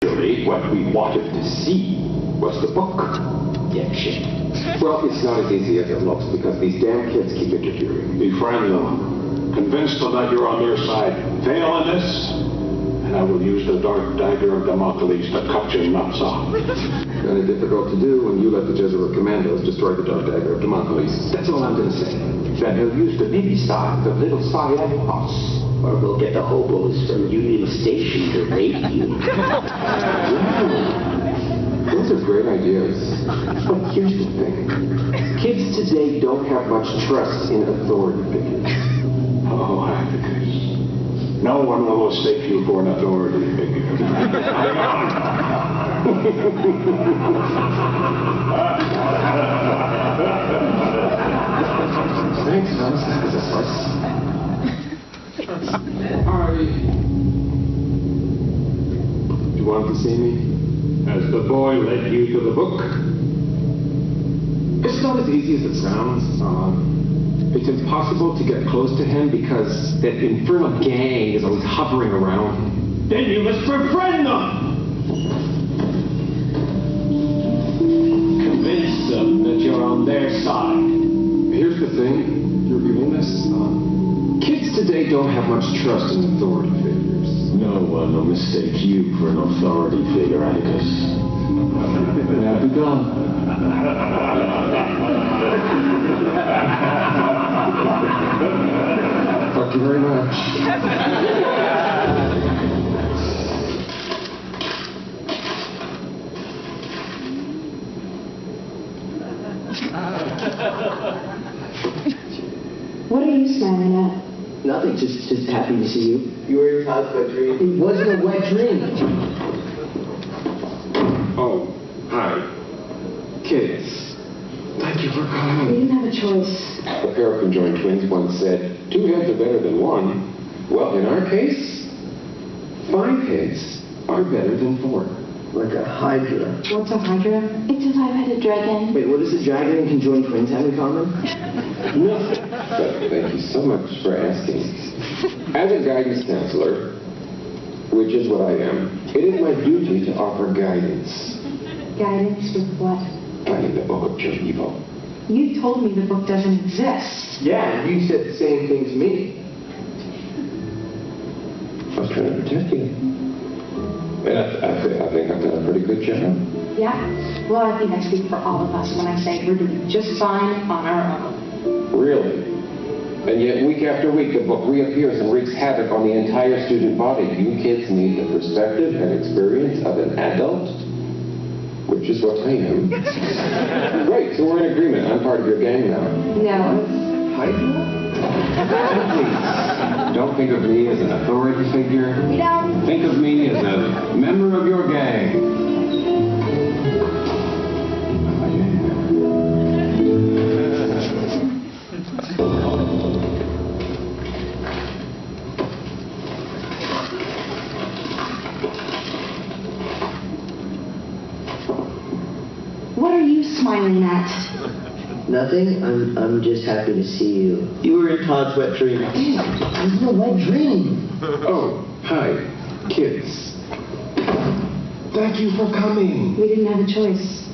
Really, what we wanted to see was the book. Shit. Well, it's not as easy as it looks because these damn kids keep interfering. Befriend them. Convince them that you're on their side. Fail in this, and I will use the dark dagger of Damocles to cut your nuts off. Kind of difficult to do when you let the Jesuit commandos destroy the dark dagger of Damocles. That's all I'm going to say. Then he'll use the baby side, the little Siam House. Or we'll get the hobos from Union Station to rape you. Those are great ideas. But here's the thing. Kids today don't have much trust in authority figures. Oh, Atticus. No one will mistake you for an authority figure. Thanks, Thomas. That was a fuss. You wanted to see me? Has the boy led you to the book? It's not as easy as it sounds. It's impossible to get close to him because that infernal gang is always hovering around. Then you must befriend them! Convince them that you're on their side. Here's the thing. You're reading this. Kids today don't have much trust in authority figures. No one will mistake you for an authority figure, Atticus. Now be gone. Thank you very much. What are you smiling at? Nothing, just happy to see you. You were in Todd's wet dream. It wasn't a wet dream. Oh, hi. Kids. Thank you for We coming. didn't have a choice. A pair of conjoined twins once said, 2 heads are better than 1. Well, in our case, 5 heads are better than 4. Like a hydra. What's a hydra? It's a 5-headed dragon. Wait, what does the dragon and conjoined twins have in common? Nothing. But thank you so much for asking. As a guidance counselor, which is what I am, it is my duty to offer guidance. Guidance with what? Finding the book of pure evil. You told me the book doesn't exist. Yeah, you said the same thing to me. I was trying to protect you. And I think I've done a pretty good job. Yeah? Well, I think I speak for all of us when I say we're doing just fine on our own. Really? And yet, week after week, the book reappears and wreaks havoc on the entire student body. You kids need the perspective and experience of an adult, which is what I am. Great, so we're in agreement. I'm part of your gang now. No. Hydra? Please, don't think of me as an authority figure. We don't. Think of me as a member of your gang. What are you smiling at? Nothing. I'm just happy to see you. You were in Todd's wet dream. It wasn't a wet dream. Oh, hi, kids. Thank you for coming. We didn't have a choice.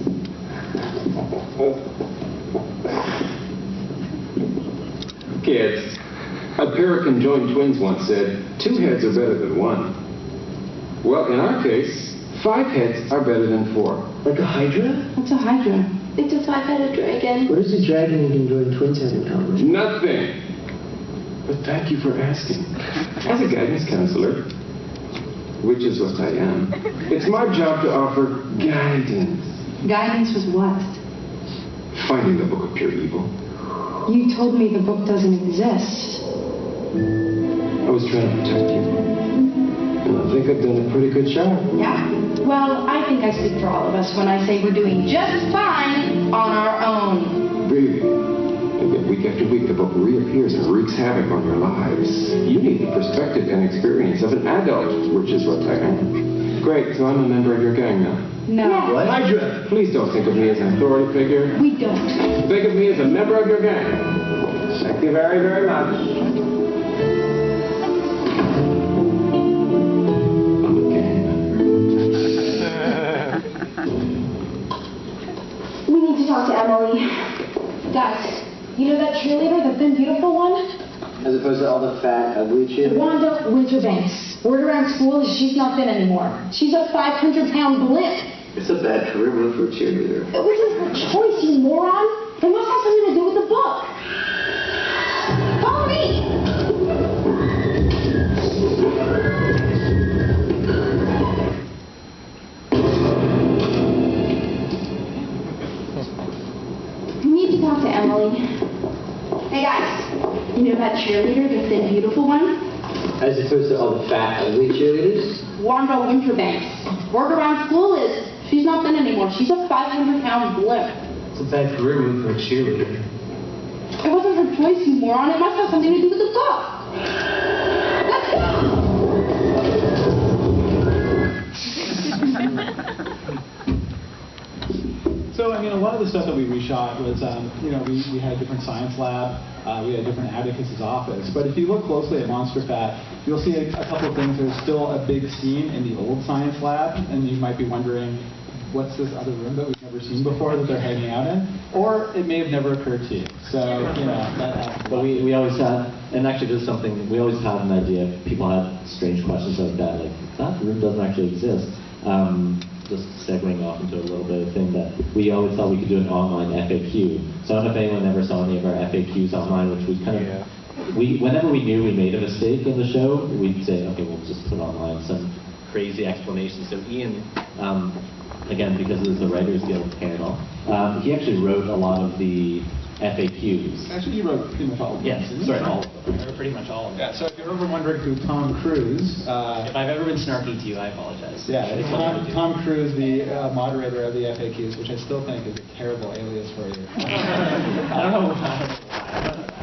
Kids, a pair of conjoined twins once said, 2 heads are better than 1. Well, in our case, 5 heads are better than 4. Like a hydra? What's a hydra? It's a 5-headed dragon. What does the dragon and conjoined twins have in common? Nothing. But thank you for asking. As a guidance counselor, which is what I am, it's my job to offer guidance. Guidance with what? Finding the book of pure evil. You told me the book doesn't exist. I was trying to protect you. And I think I've done a pretty good job. Yeah? Well, I think I speak for all of us when I say we're doing just fine on our own. Really? And yet week after week the book reappears and wreaks havoc on your lives. You need the perspective and experience of an adult, which is what I am. Great, so I'm a member of your gang now. No. What? Hydra! Please don't think of me as an authority figure. We don't. Think of me as a member of your gang. Thank you very, very much. I'm a gang member. You know that cheerleader, the thin, beautiful one? As opposed to all the fat, ugly cheerleaders? Wanda Winterbanks. Word around school is she's not thin anymore. She's a 500-pound blimp. It's a bad career move for a cheerleader. It wasn't her choice, you moron. It must have something to do with the book. Follow me. I need to talk to Emily. Hey guys, you know that cheerleader, the thin, beautiful one? As opposed to all the fat, ugly cheerleaders? Wanda Winterbanks. Word around school is she's not thin anymore. She's a 500-pound blimp. It's a bad career move for a cheerleader. It wasn't her choice, you moron. It must have something to do with the book. Let's go! So, I mean, a lot of the stuff that we reshot was, you know, we had a different science lab, we had a different Atticus' office. But if you look closely at Monster Fat, you'll see a couple of things. There's still a big scene in the old science lab, and you might be wondering, what's this other room that we've never seen before that they're hanging out in? Or it may have never occurred to you. So, you know, that happens. But we always had, and actually there's something, we always had an idea, people had strange questions like that, like, that room doesn't actually exist. Just segueing off into a little bit of thing that we always thought we could do an online FAQ. So I don't know if anyone ever saw any of our FAQs online, which we kind of, whenever we knew we made a mistake in the show, we'd say, okay, we'll just put online some crazy explanation. So Ian, again, because it was the Writers Guild panel, he actually wrote a lot of the FAQs. Actually, you wrote pretty much all of them. Yes, sorry, all of them. Pretty much all of them. Yeah, so if you're ever wondering who Tom Cruise... if I've ever been snarky to you, I apologize. Yeah, it's Tom Cruise, the moderator of the FAQs, which I still think is a terrible alias for you. I don't know why.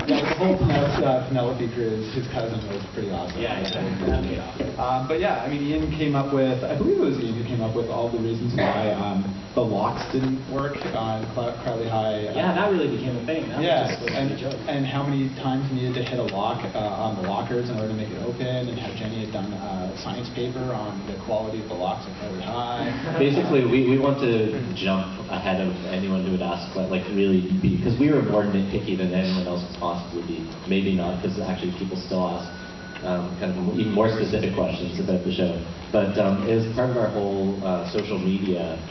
Yeah, the whole Penelope Cruz, his cousin, was pretty awesome. Yeah, that paid off. But yeah, I mean, Ian came up with, I believe it was Ian who came up with all the reasons why the locks didn't work on Crowley High. Yeah, that really became a thing. That Yeah, was just a joke. and how many times you needed to hit a lock on the lockers in order to make it open, and how Jenny had done a science paper on the quality of the locks at Crowley High. Basically, we want to jump ahead of anyone who would ask, but like really be, because we were more nitpicky than anyone else could possibly be. Maybe not, because actually people still ask kind of even more specific questions about the show. But it was part of our whole social media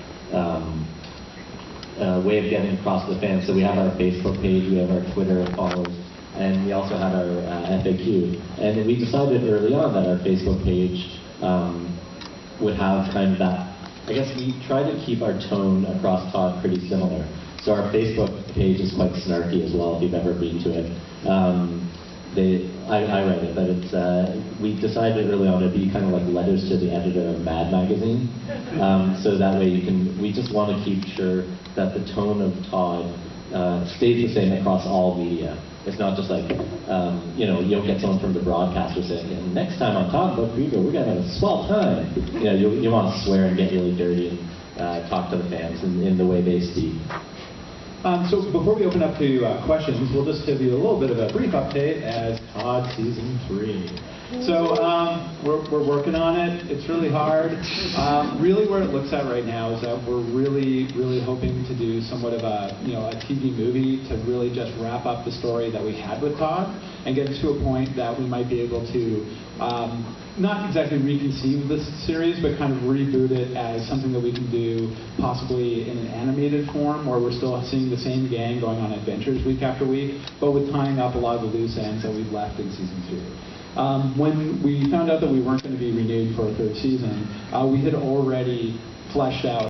way of getting across to the fans. So we have our Facebook page, we have our Twitter followers, and we also had our FAQ. And we decided early on that our Facebook page would have kind of that, I guess we try to keep our tone across Todd pretty similar. So our Facebook page is quite snarky as well, if you've ever been to it. I read it, but it's, we decided early on to be kind of like letters to the editor of Mad Magazine. So that way we just want to keep sure that the tone of Todd stays the same across all media. It's not just like, you know, you don't get someone from the broadcaster saying, next time on Todd Book Preview, we're going to have a swell time. You know, you want to swear and get really dirty and talk to the fans in the way they speak. So before we open up to questions, we'll just give you a little bit of a brief update as Todd Season 3. So we're working on it. It's really hard. Really where it looks at right now is that we're really, really hoping to do somewhat of a, you know, a TV movie to really just wrap up the story that we had with Todd and get to a point that we might be able to not exactly reconceive this series, but kind of reboot it as something that we can do possibly in an animated form where we're still seeing the same gang going on adventures week after week, but with tying up a lot of the loose ends that we've left in Season 2. When we found out that we weren't going to be renewed for a third season, we had already fleshed out